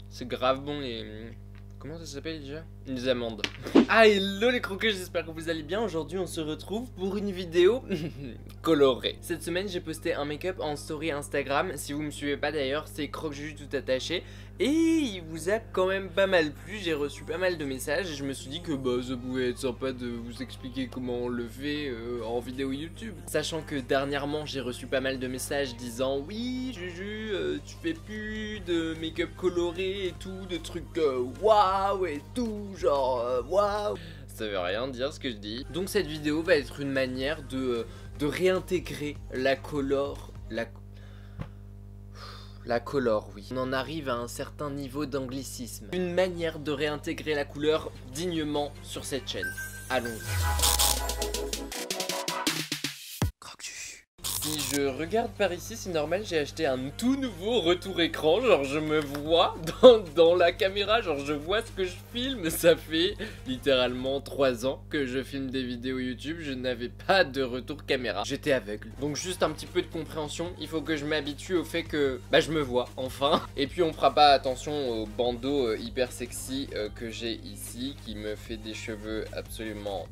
C'est grave bon les... Comment ça s'appelle déjà? Les amandes. Ah hello les croqueux, j'espère que vous allez bien. Aujourd'hui on se retrouve pour une vidéo colorée. Cette semaine j'ai posté un make-up en story Instagram. Si vous me suivez pas d'ailleurs, c'est croque-juju tout attaché. Et il vous a quand même pas mal plu, j'ai reçu pas mal de messages. Et je me suis dit que ça pouvait être sympa de vous expliquer comment on le fait en vidéo YouTube. Sachant que dernièrement j'ai reçu pas mal de messages disant oui Juju, tu fais plus de make-up coloré et tout, de trucs waouh et tout, genre waouh. Ça veut rien dire ce que je dis. Donc cette vidéo va être une manière de réintégrer la color, la color, oui. On en arrive à un certain niveau d'anglicisme. Une manière de réintégrer la couleur dignement sur cette chaîne. Allons-y. Si je regarde par ici, c'est normal, j'ai acheté un tout nouveau retour écran. Genre je me vois dans la caméra, genre je vois ce que je filme. Ça fait littéralement 3 ans que je filme des vidéos YouTube. Je n'avais pas de retour caméra, j'étais aveugle. Donc juste un petit peu de compréhension, il faut que je m'habitue au fait que je me vois enfin. Et puis on fera pas attention au bandeau hyper sexy que j'ai ici, qui me fait des cheveux absolument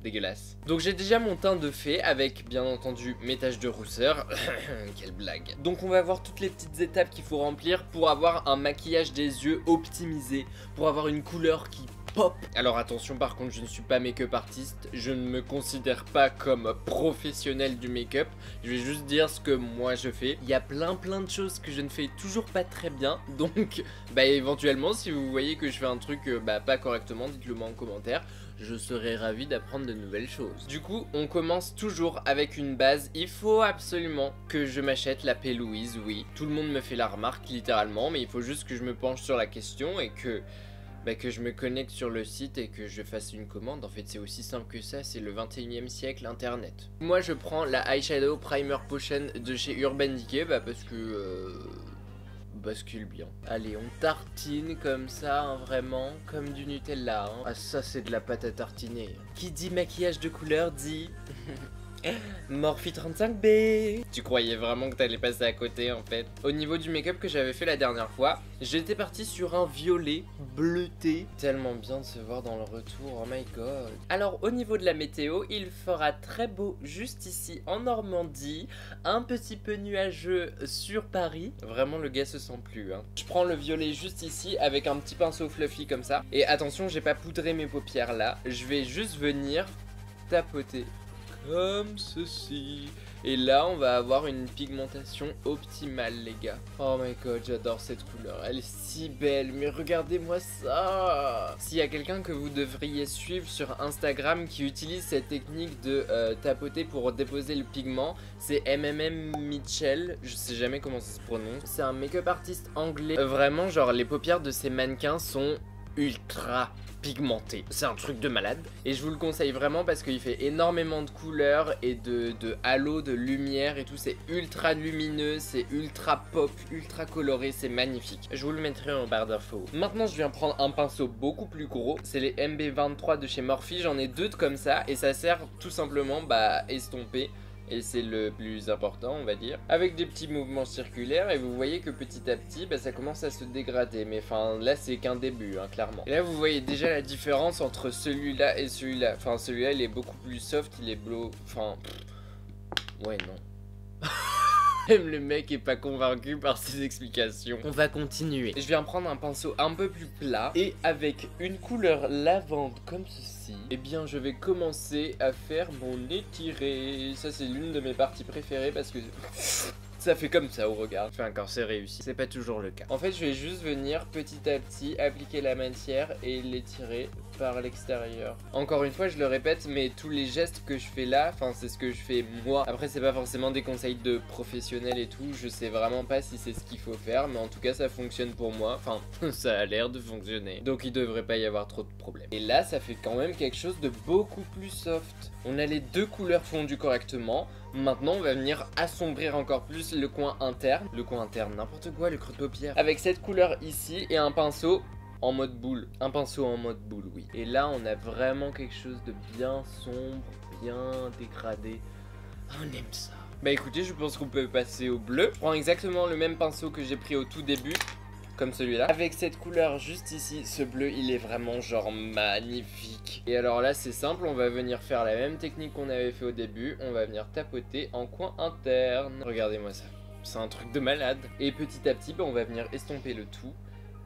dégueulasse. Donc j'ai déjà mon teint de fée avec bien entendu mes taches de rousseur. Quelle blague. Donc on va voir toutes les petites étapes qu'il faut remplir pour avoir un maquillage des yeux optimisé, pour avoir une couleur qui pop. Alors attention, par contre je ne suis pas make-up artiste, je ne me considère pas comme professionnel du make-up. Je vais juste dire ce que moi je fais. Il y a plein de choses que je ne fais toujours pas très bien. Donc éventuellement si vous voyez que je fais un truc pas correctement, dites-le moi en commentaire. Je serais ravi d'apprendre de nouvelles choses. Du coup, on commence toujours avec une base. Il faut absolument que je m'achète la P. Louise, oui. Tout le monde me fait la remarque, littéralement, mais il faut juste que je me penche sur la question et que je me connecte sur le site et que je fasse une commande. En fait, c'est aussi simple que ça, c'est le 21e siècle, internet. Moi, je prends la Eyeshadow Primer Potion de chez Urban Decay, parce que... bascule bien. Allez, on tartine comme ça, hein, vraiment, comme du Nutella. Hein. Ah, ça, c'est de la pâte à tartiner. Qui dit maquillage de couleur dit... Morphe 35B. Tu croyais vraiment que t'allais passer à côté en fait. Au niveau du make-up que j'avais fait la dernière fois, j'étais parti sur un violet bleuté. Tellement bien de se voir dans le retour, oh my god. Alors au niveau de la météo, il fera très beau juste ici en Normandie, un petit peu nuageux sur Paris. Vraiment le gars se sent plus hein. Je prends le violet juste ici avec un petit pinceau fluffy comme ça. Et attention, j'ai pas poudré mes paupières là. Je vais juste venir tapoter comme ceci. Et là on va avoir une pigmentation optimale les gars. Oh my god, j'adore cette couleur, elle est si belle. Mais regardez-moi ça. S'il y a quelqu'un que vous devriez suivre sur Instagram qui utilise cette technique de tapoter pour déposer le pigment, c'est MMM Mitchell. Je sais jamais comment ça se prononce. C'est un make-up artiste anglais. Vraiment genre les paupières de ces mannequins sont ultra pigmenté. C'est un truc de malade. Et je vous le conseille vraiment parce qu'il fait énormément de couleurs et de halo, de lumière et tout. C'est ultra lumineux, c'est ultra pop, ultra coloré, c'est magnifique. Je vous le mettrai en barre d'infos. Maintenant je viens prendre un pinceau beaucoup plus gros. C'est les MB23 de chez Morphe. J'en ai deux comme ça et ça sert tout simplement estomper. Et c'est le plus important on va dire, avec des petits mouvements circulaires. Et vous voyez que petit à petit ça commence à se dégrader. Mais enfin là c'est qu'un début hein, clairement. Et là vous voyez déjà la différence entre celui-là et celui-là. Enfin celui-là il est beaucoup plus soft, il est bleu. Enfin ouais non. Même le mec est pas convaincu par ses explications. On va continuer. Je viens prendre un pinceau un peu plus plat et avec une couleur lavande comme ceci, eh bien je vais commencer à faire mon étiré. Ça c'est l'une de mes parties préférées parce que... ça fait comme ça au regard. Je fais un corset réussi. C'est pas toujours le cas. En fait, je vais juste venir petit à petit appliquer la matière et l'étirer par l'extérieur. Encore une fois, je le répète, mais tous les gestes que je fais là, enfin, c'est ce que je fais moi. Après, c'est pas forcément des conseils de professionnels et tout. Je sais vraiment pas si c'est ce qu'il faut faire, mais en tout cas, ça fonctionne pour moi. Enfin, ça a l'air de fonctionner. Donc, il devrait pas y avoir trop de problèmes. Et là, ça fait quand même quelque chose de beaucoup plus soft. On a les deux couleurs fondues correctement. Maintenant on va venir assombrir encore plus le coin interne. Le coin interne, n'importe quoi, le creux de paupière. Avec cette couleur ici et un pinceau en mode boule. Un pinceau en mode boule, oui. Et là on a vraiment quelque chose de bien sombre, bien dégradé. On aime ça. Bah écoutez, je pense qu'on peut passer au bleu. Je prends exactement le même pinceau que j'ai pris au tout début, comme celui-là. Avec cette couleur juste ici, ce bleu, il est vraiment genre magnifique. Et alors là, c'est simple, on va venir faire la même technique qu'on avait fait au début. On va venir tapoter en coin interne. Regardez-moi ça, c'est un truc de malade. Et petit à petit, bah, on va venir estomper le tout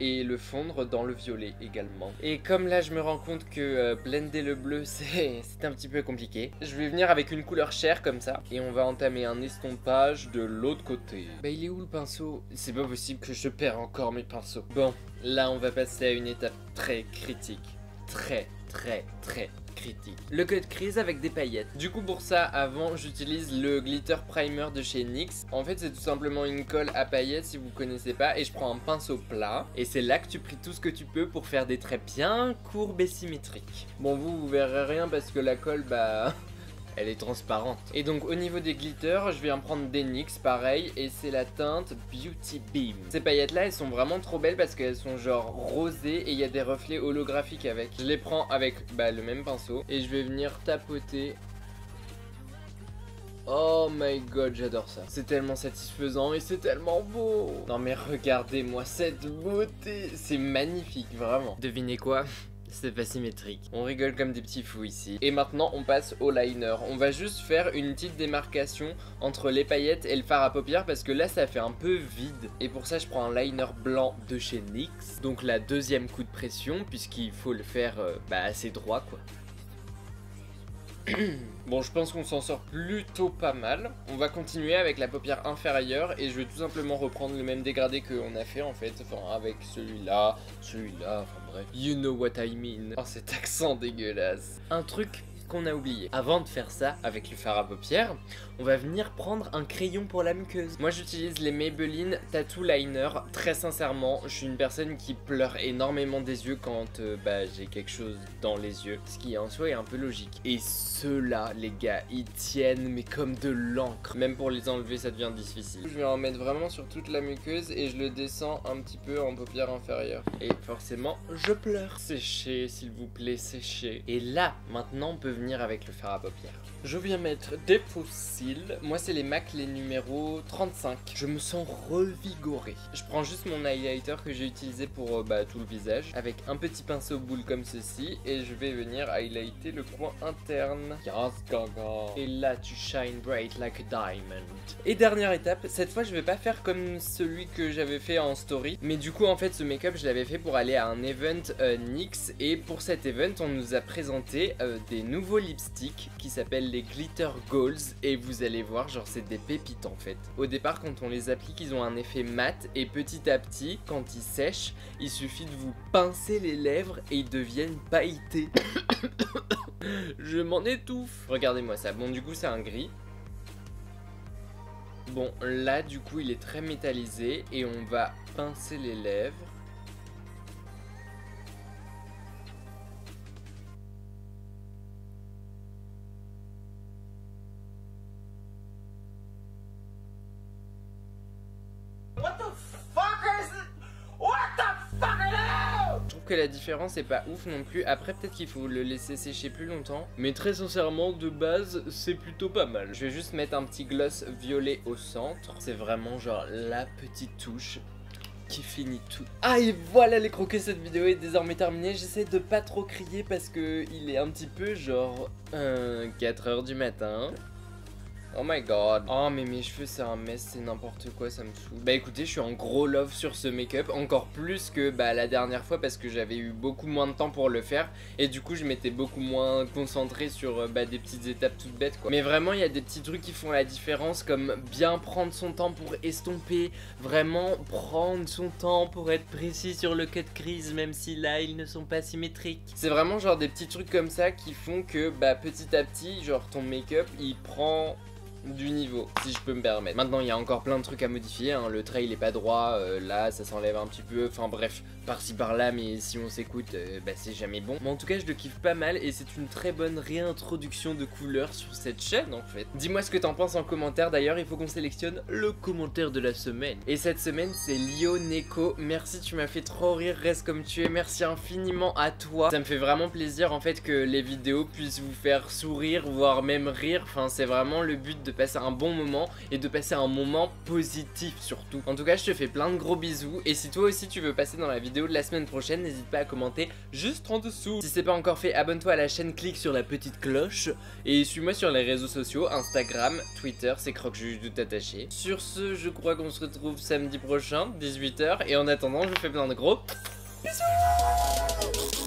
et le fondre dans le violet également. Et comme là je me rends compte que blender le bleu c'est un petit peu compliqué, je vais venir avec une couleur chair comme ça et on va entamer un estompage de l'autre côté. Bah il est où le pinceau? C'est pas possible que je perds encore mes pinceaux. Bon, là on va passer à une étape très critique. Très critique. Le cut crease avec des paillettes. Du coup pour ça, avant j'utilise le glitter primer de chez NYX. En fait c'est tout simplement une colle à paillettes si vous connaissez pas, et je prends un pinceau plat et c'est là que tu pries tout ce que tu peux pour faire des traits bien courbes et symétriques. Bon vous verrez rien parce que la colle bah elle est transparente. Et donc au niveau des glitters, je vais en prendre des NYX pareil, et c'est la teinte Beauty Beam. Ces paillettes là elles sont vraiment trop belles parce qu'elles sont genre rosées et il y a des reflets holographiques avec. Je les prends avec le même pinceau et je vais venir tapoter. Oh my god, j'adore ça. C'est tellement satisfaisant et c'est tellement beau. Non mais regardez-moi cette beauté. C'est magnifique, vraiment. Devinez quoi? C'est pas symétrique. On rigole comme des petits fous ici. Et maintenant on passe au liner. On va juste faire une petite démarcation entre les paillettes et le fard à paupières parce que là ça fait un peu vide. Et pour ça je prends un liner blanc de chez NYX. Donc la deuxième coup de pression puisqu'il faut le faire assez droit quoi. Bon, je pense qu'on s'en sort plutôt pas mal. On va continuer avec la paupière inférieure et je vais tout simplement reprendre le même dégradé qu'on a fait en fait. Enfin, avec celui-là, enfin bref. You know what I mean. Oh, cet accent dégueulasse. Un truc qu'on a oublié. Avant de faire ça avec le fard à paupières, on va venir prendre un crayon pour la muqueuse. Moi j'utilise les Maybelline Tattoo Liner. Très sincèrement, je suis une personne qui pleure énormément des yeux quand j'ai quelque chose dans les yeux, ce qui en soi est un peu logique. Et ceux-là, les gars, ils tiennent mais comme de l'encre. Même pour les enlever ça devient difficile. Je vais en mettre vraiment sur toute la muqueuse et je le descends un petit peu en paupière inférieure. Et forcément je pleure. Séchez s'il vous plaît, séchez. Et là maintenant on peut venir avec le fard à paupières. Je viens mettre des faux cils. Moi c'est les MAC, les numéros 35. Je me sens revigoré. Je prends juste mon highlighter que j'ai utilisé pour tout le visage avec un petit pinceau boule comme ceci et je vais venir highlighter le coin interne. Yes, gaga. Et là tu shine bright like a diamond. Et dernière étape, cette fois je vais pas faire comme celui que j'avais fait en story, mais du coup en fait ce make-up je l'avais fait pour aller à un event NYX, et pour cet event on nous a présenté des nouveaux lipsticks qui s'appellent les Glitter Goals, et vous allez voir genre c'est des pépites en fait. Au départ quand on les applique ils ont un effet mat, et petit à petit quand ils sèchent il suffit de vous pincer les lèvres et ils deviennent pailletés. Je m'en étouffe. Regardez-moi ça. Bon du coup c'est un gris. Bon là du coup il est très métallisé et on va pincer les lèvres. Que la différence est pas ouf non plus. Après peut-être qu'il faut le laisser sécher plus longtemps, mais très sincèrement de base c'est plutôt pas mal. Je vais juste mettre un petit gloss violet au centre. C'est vraiment genre la petite touche qui finit tout. Ah et voilà, les croquets, cette vidéo est désormais terminée. J'essaie de pas trop crier parce que il est un petit peu genre 4 h du matin. Oh my god. Oh mais mes cheveux c'est un mess, c'est n'importe quoi, ça me fout. Bah écoutez, je suis en gros love sur ce make-up, encore plus que la dernière fois parce que j'avais eu beaucoup moins de temps pour le faire. Et du coup je m'étais beaucoup moins concentré sur des petites étapes toutes bêtes quoi. Mais vraiment il y a des petits trucs qui font la différence, comme bien prendre son temps pour estomper. Vraiment prendre son temps pour être précis sur le cut crease, même si là ils ne sont pas symétriques. C'est vraiment genre des petits trucs comme ça qui font que petit à petit genre ton make-up il prend du niveau, si je peux me permettre. Maintenant il y a encore plein de trucs à modifier hein. Le trait il est pas droit, là ça s'enlève un petit peu, enfin bref, par-ci par-là, mais si on s'écoute c'est jamais bon. Mais en tout cas je le kiffe pas mal et c'est une très bonne réintroduction de couleurs sur cette chaîne en fait. Dis-moi ce que t'en penses en commentaire. D'ailleurs il faut qu'on sélectionne le commentaire de la semaine, et cette semaine c'est Lio Neko. Merci, tu m'as fait trop rire, reste comme tu es. Merci infiniment à toi, ça me fait vraiment plaisir en fait que les vidéos puissent vous faire sourire, voire même rire. Enfin c'est vraiment le but de passer un bon moment et de passer un moment positif surtout. En tout cas, je te fais plein de gros bisous et si toi aussi tu veux passer dans la vidéo de la semaine prochaine, n'hésite pas à commenter juste en dessous. Si c'est pas encore fait, abonne-toi à la chaîne, clique sur la petite cloche et suis-moi sur les réseaux sociaux, Instagram, Twitter, c'est Croque-Juge tout attaché. Sur ce, je crois qu'on se retrouve samedi prochain, 18 h, et en attendant, je vous fais plein de gros bisous.